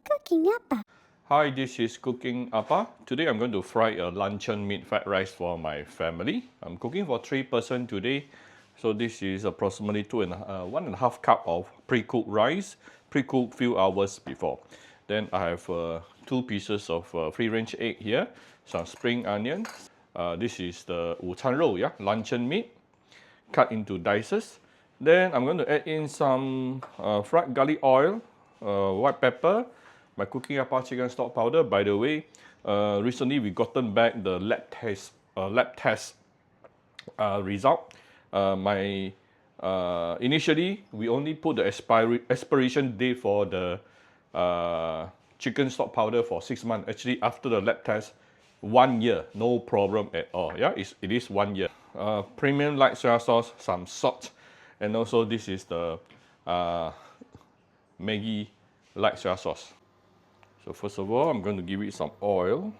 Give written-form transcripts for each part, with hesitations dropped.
Cooking Appa. Hi, this is Cooking Appa. Today I'm going to fry a luncheon meat fried rice for my family. I'm cooking for 3 persons today. So this is approximately 1.5 cup of pre-cooked rice, pre-cooked few hours before. Then I have 2 pieces of free-range egg here, some spring onion. This is the 午餐肉, yeah, luncheon meat, cut into dices. Then I'm going to add in some fried garlic oil, white pepper, my cooking appa chicken stock powder. By the way, recently we gotten back the lab test result. Initially we only put the expiration date for the chicken stock powder for 6 months. Actually, after the lab test, 1 year, no problem at all. Yeah, it is 1 year. Premium light soy sauce, some salt, and also this is the Maggi light soy sauce. So first of all, I'm going to give it some oil.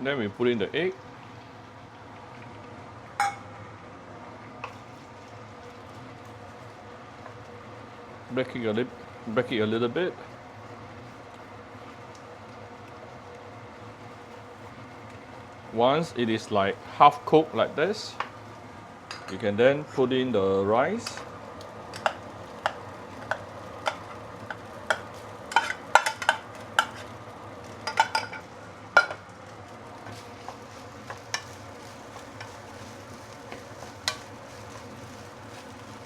Then we put in the egg. Break it a little bit. Once it is like half cooked like this, you can then put in the rice.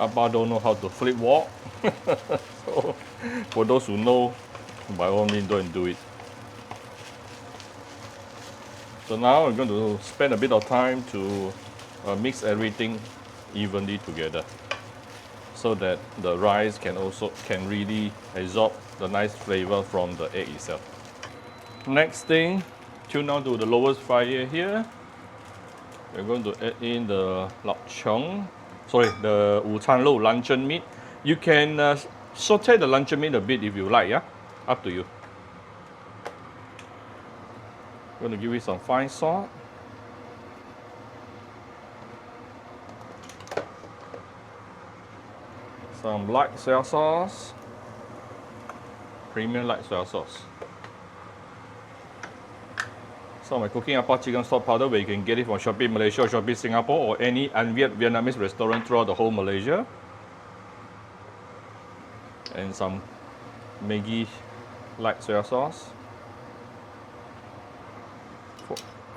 Appa don't know how to flip wok. So for those who know, by all means don't do it. So now I'm going to spend a bit of time to mix everything evenly together, so that the rice can really absorb the nice flavor from the egg itself. Next thing, tune down to the lowest fire here. We're going to add in the Luncheon, the 午餐肉 luncheon meat. You can saute the luncheon meat a bit if you like, yeah? Up to you. I'm going to give it some fine salt. Some light soy sauce. Premium light soy sauce. So my cooking appa chicken stock powder, where you can get it from Shopee Malaysia or Shopee Singapore or any Vietnamese restaurant throughout the whole Malaysia. And some Maggi light soy sauce.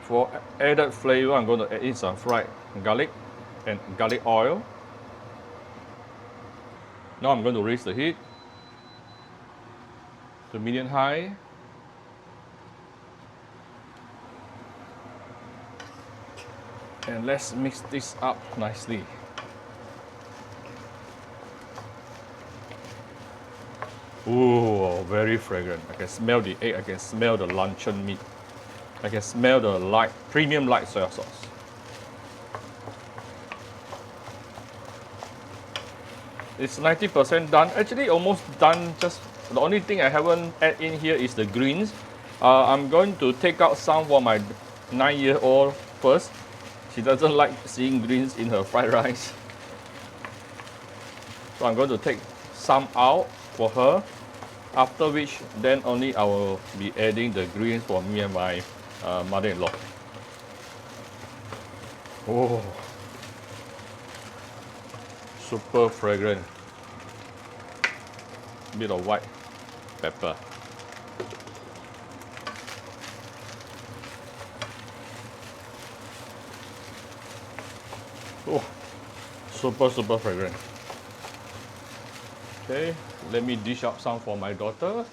For added flavor, I'm going to add in some fried garlic and garlic oil. Now I'm going to raise the heat to medium high. And let's mix this up nicely. Ooh, very fragrant. I can smell the egg, I can smell the luncheon meat. I can smell the premium light soy sauce. It's 90% done. Actually, almost done. Just the only thing I haven't add in here is the greens. I'm going to take out some for my 9-year-old first. She doesn't like seeing greens in her fried rice. So I'm going to take some out for her. After which, then only I will be adding the greens for me and my mother-in-law. Oh, super fragrant. Bit of white pepper. Oh, super fragrant. Okay, let me dish up some for my daughter.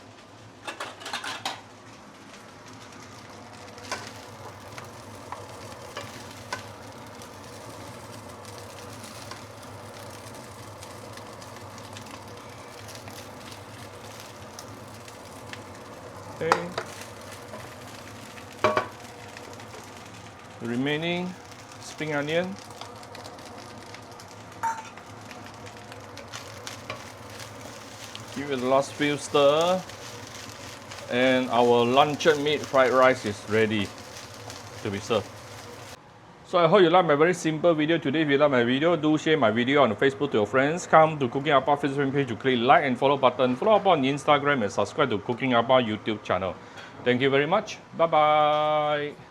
Okay. The remaining spring onion. Give it the last few stir, and our luncheon meat fried rice is ready to be served. So I hope you like my very simple video today. If you like my video, do share my video on Facebook to your friends. Come to Cooking Appa Facebook page to click like and follow button. Follow up on Instagram and subscribe to Cooking Appa YouTube channel. Thank you very much. Bye bye.